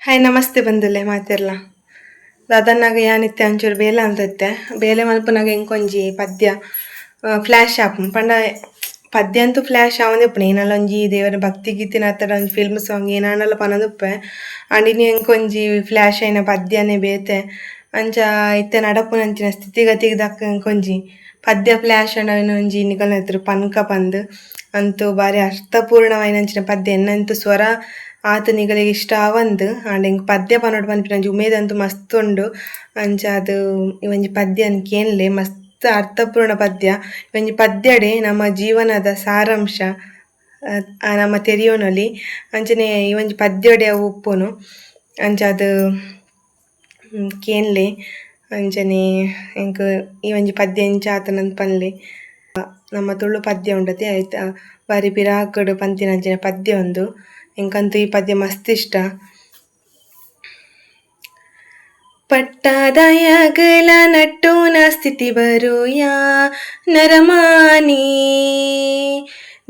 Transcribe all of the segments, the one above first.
Hi ನಮಸ್ತೆ ಬಂದುಲ್ಲೆ ಮಾತೆರ್ಲ ದಾದನ್ನಾಗ ಯಾನಿತ್ತೆ ಅಂಚೂರು ಬೇಲೆ ಅಂತತ್ತೆ ಬೇಲೆ ಮಲ್ಪನಾಗ ಎಂಕೊಂಜಿ ಪದ್ಯ ಫ್ಲಾಶ್ ಆಪುಂಡು ಪಂಡ ಪದ್ಯ ಅಂತೂ ಫ್ಲಾಶ್ ಆವೊಂದಿಪ್ಪುಂಡು ಏನಲ್ಲ ಒಂಜಿ ದೇವರ ಭಕ್ತಿ ಗೀತಿನ ಅತ್ತಡ ಒಂಜಿ ಫಿಲ್ಮ್ ಸಾಂಗ್ ಏನಾಂಡಲ ಪನದುಪ್ಪೆ ಅಂಡಿನಿ ಎಂಕೊಂಜಿ ಫ್ಲಾಶ್ ಆಯಿನ ಪದ್ಯನೇ ಬೇತೆ ಅಂಚ ಇತ್ತೆ ನಡಪುನಂಚಿನ ಸ್ಥಿತಿಗತಿಗೆ ದಕ್ಕ ಎಂಕೊಂಜಿ ಪದ್ಯ ಫ್ಲಾಶ್ ಆಂಡ ಒಂಜಿ ನಿಕಲ್ನ ಎದುರು ಪನ್ಕ ಪಂದ್ ಅಂತೂ ಬಾರಿ ಅರ್ಥಪೂರ್ಣವಾಯಿನಂಚಿನ ಪದ್ಯ ಎನ್ನಂತೂ ಸ್ವರ ಆತ ನಿಗಳಿಗೆ ಇಷ್ಟ ಆವಂದ್ ಆಂಡ ಎಂಕ್ ಪದ್ಯ ಪನೊಡು ಪನ್ಪಿನ ಒಂಜಿ ಉಮೇದ್ ಅಂತೂ ಮಸ್ತ್ ಉಂಡು ಅಂಚ ಅದು ಒಂಜಿ ಪದ್ಯ ಕೇನ್ಲೆ ಮಸ್ತ್ ಅರ್ಥಪೂರ್ಣ ಪದ್ಯ ಒಂಜಿ ಪದ್ಯಡೆ ನಮ್ಮ ಜೀವನದ ಸಾರಾಂಶ ನಮ್ಮ ತೆರಿಯೋನೊಲಿ ಅಂಚನೆ ಈ ಒಂಜಿ ಪದ್ಯಡೆ ಅವು ಉಪ್ಪುನು ಅಂಚ ಅದು ಕೇನ್ಲೆ ಅಂಚನೆ ಎಂಕ್ ಈ ಒಂಜಿ ಪದ್ಯ ಎಂಚ ಆತನಂದ್ ಪನ್ಲೆ ನಮ್ಮ ತುಳು ಪದ್ಯ ಉಂಡತೆ ಆಯ್ತಾ ಬಾರಿ ಪಿರಾಕುಡು ಪಂತಿನಂಚಿನ ಪದ್ಯ ಒಂದು ಎಂಕಂತೂ ಈ ಪದ್ಯ ಮಸ್ತ್ ಇಷ್ಟ. ಪಟ್ಟದಯಗಲ ನಟ್ಟೋನ ಸ್ಥಿತಿ ಬರುಯಾ ನರಮಾನಿ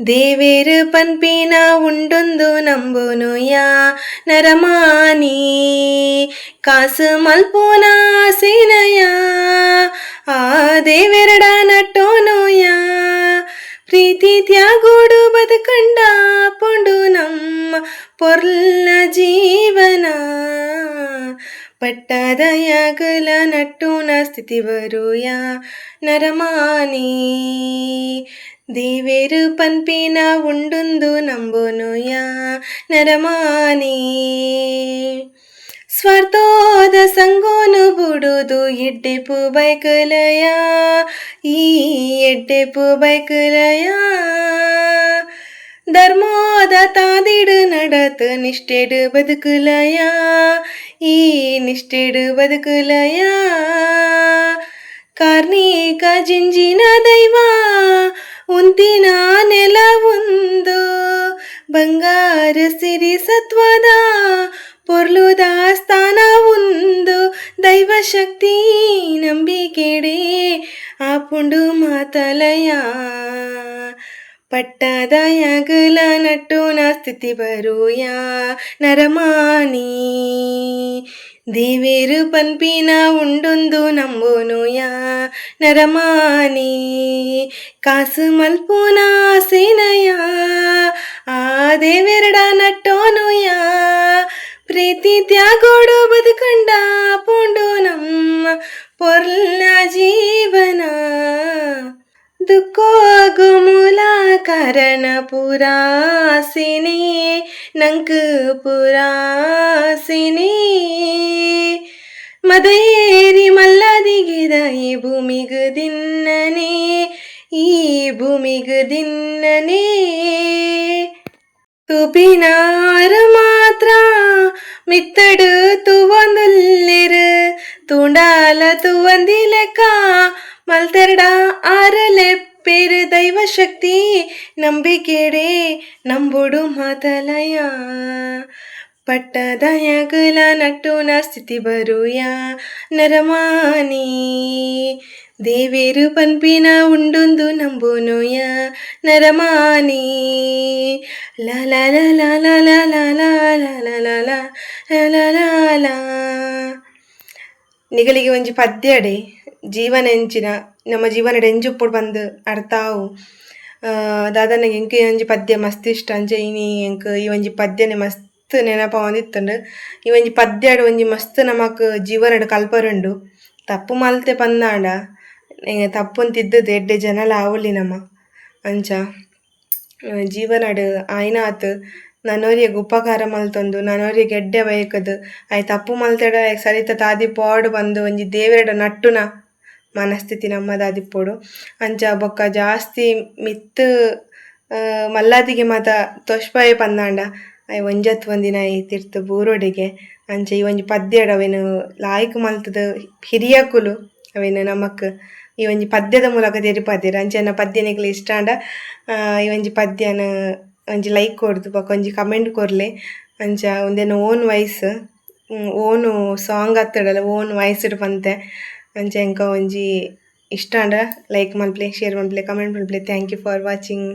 ದೇವೇರು ಪನ್ಪಿನ ಉಂಡೊಂದು ನಂಬುನುಯಾ ನರಮಾನಿ ಕಾಸು ಮಲ್ಪೋನ ಸೇನಯ ಆ ದೇವೆರಡ ನಟ್ಟೋನುಯಾ ಪ್ರೀತಿ ತ್ಯಾಗೋಡು ಬದುಕಂಡ ಪುಂಡು ನಮ್ಮ ಪೊರ್ಲ ಜೀವನ ಪಟ್ಟದಯಗಲ ನಟ್ಟೋನ ಸ್ಥಿತಿ ಬರುಯಾ ನರಮಾನಿ ದೇವೇರು ಪನ್ಪಿನ ಉಂಡೊಂದು ನಂಬುನುಯಾ ನರಮಾನಿ ಸ್ವಾರ್ಥೋದ ಸಂಗೋನು ಬುಡುದು ಎಡ್ಡೆಪು ಬೈಕಲಯ ಈ ಎಡ್ಡೆಪು ಬೈಕಲಯ ಧರ್ಮೋದ ತಾದಿಡು ನಡತು ನಿಷ್ಠೆಡು ಬದುಕುಲಯ ಈ ನಿಷ್ಠೆಡು ಬದುಕುಲಯ ಕಾರ್ಣಿಕ ಜಿಂಜಿನ ದೈವ ಉಂತಿನ ನೆಲ ಒಂದು ಬಂಗಾರ ಸಿರಿ ಸತ್ವದ ಪೊರ್ಲುದ ಸ್ಥಾನ ಒಂದು ದೈವ ಶಕ್ತಿ ನಂಬಿಕೆಡೆ ಆಪುಂಡು ಮಾತಲಯ ಪಟ್ಟದಯಗಲ ನಟ್ಟೋನ ಸ್ಥಿತಿ ಬರುಯಾ ನರಮಾನಿ ದೇವೇರು ಪನ್ಪಿನ ಉಂಡೊಂದು ನಂಬುನುಯಾ ನರಮಾನಿ ಕಾಸು ಮಲ್ಪೋನ ಸೇನಯ ಆ ದೇವೆರಡ ನಟ್ಟೋನುಯಾ ಪ್ರೀತಿ ತ್ಯಾಗೋಡು ಬದುಕಂಡ ಪುಂಡು ನಮ್ಮ ಪೊರ್ಲ ಜೀವನ ದುಃಖೋಗು ಮೂಲ ಕಾರಣ ಪುರಾಸಿನಿ ನಂಕ್ ಪುರಾಸಿನಿ ಮದೇರಿ ಮಲ್ಲದಿಗಿದ ಈ ಭೂಮಿಗು ದಿನ್ನನೆ ಈ ಭೂಮಿಗು ದಿನ್ನನೆ ತುಪಿನಾರು ಮಾತ್ರ ಮಿತ್ತಡು ತುವಂದುಲ್ಲೆರು ತೂಂಡಾಲ ತುವಂದಿಲೆಕ್ಕ ಮಲ್ತೆರಡ ಆರಲೆಪ್ಪೆರು ದೈವ ಶಕ್ತಿ ನಂಬಿಕೆಡೆ ನಂಬುಡು ಮಾತಲಯ ಪಟ್ಟದಯಗಲ ನಟ್ಟೋನ ಸ್ಥಿತಿ ಬರುಯಾ ನರಮಾನಿ ದೇವೇರು ಪನ್ಪಿನ ಉಂಡೊಂದು ನಂಬುನುಯಾ ನರಮಾನಿ ಲಾ ಲಾ ಲಾ ಲಾ ಲಾ ಲಾ ಲಾ ಲಾ ಲಾ ಲಾ ಲಾ ಲಾ ಲಾ. ನಿಗಳಿಗೆ ಒಂಜಿ ಪದ್ಯಡೆ ಜೀವನ ಎಂಚಿನ ನಮ್ಮ ಜೀವನಡ್ ಎಂಜುಪ್ಪುಡು ಬಂದು ಅರ್ತಾವು ದಾದನಗೆ ಎಂಕ್ ಒಂಜಿ ಪದ್ಯ ಮಸ್ತ್ ಇಷ್ಟ ಅಂಚೆ ಇನಿ ಎಂಕ್ ಈ ಒಂಜಿ ಪದ್ಯನೆ ಮಸ್ತ್ ನೆನಪ ಒಂದಿತ್ತುಂಡು ಈ ಒಂಜಿ ಪದ್ಯಡ್ ಒಂಜಿ ಮಸ್ತ್ ನಮಕ್ ಜೀವನಡ್ ಕಲ್ಪರುಂಡು ತಪ್ಪು ಮಲ್ತೆ ಪಂದಾಂಡ ತಪ್ಪುನ್ ತಿದ್ದುದು ಎಡ್ಡೆ ಜನಲ ಆವುಲಿ ನಮ ಅಂಚ ಜೀವನಡ್ ಆಯ್ನಾತ್ ನನೋರಿಯಗ್ ಉಪಕಾರ ಮಲ್ತೊಂದು ನನೋರಿಯಗ್ ಎಡ್ಡೆ ಬಯಕುದು ಆಯ್ ತಪ್ಪು ಮಲ್ತೆಡ ಸರಿತ ತಾದಿಪ್ಪೋಡು ಬಂದು ಒಂಜಿ ದೇವೆರಡ ನಟ್ಟುನ ಮನಸ್ಥಿತಿ ನಮ್ಮದಾದಿಪ್ಪೋಡು ಅಂಚ ಬೊಕ್ಕ ಜಾಸ್ತಿ ಮಿತ್ತು ಮಲ್ಲಾದಿಗೆ ಮಾತ ತೊಷ್ಪಾಯೆ ಪಂದಾಂಡ ಅಯ್ ಒಂಜತ್ ಒಂದಿನ ಈ ತಿರ್ತ್ ಬೂರೊಡೆಗೆ ಅಂಚ ಈ ಒಂಜಿ ಪದ್ಯಡ್ ಅವೆನು ಲಾಯ್ಕ್ ಮಲ್ತುದು ಹಿರಿಯಕುಲು ಅವೆನು ನಮಕ್ ಈ ಒಂಜಿ ಪದ್ಯದ ಮೂಲಕ ತೆರಿಪಾದೆರ್ ಅಂಚೆನ ಪದ್ಯ ನಿಕ್ಲೆ ಇಷ್ಟ ಆಂಡ ಈ ಒಂಜಿ ಪದ್ಯನ ಒಂಜಿ ಲೈಕ್ ಕೊರ್ದು ಬೊಕ ಒಂಜಿ ಕಮೆಂಟ್ ಕೊರ್ಲೆ ಅಂಚ ಒಂದೇನು ಓನ್ ವಾಯ್ಸ್ ಓನು ಸಾಂಗ್ ಅತ್ತಡಲ್ಲ ಓನ್ ವಾಯ್ಸ್ಡ್ ಪಂತೆ ಅಂಚ ಎಂಕ ಒಂಜಿ ಇಷ್ಟ ಆಂಡ ಲೈಕ್ ಮಲ್ಪ್ಲೆ ಶೇರ್ ಮಲ್ಪ್ಲೆ ಕಮೆಂಟ್ ಮಲ್ಪ್ಲೆ ಥ್ಯಾಂಕ್ ಯು ಫಾರ್ ವಾಚಿಂಗ್.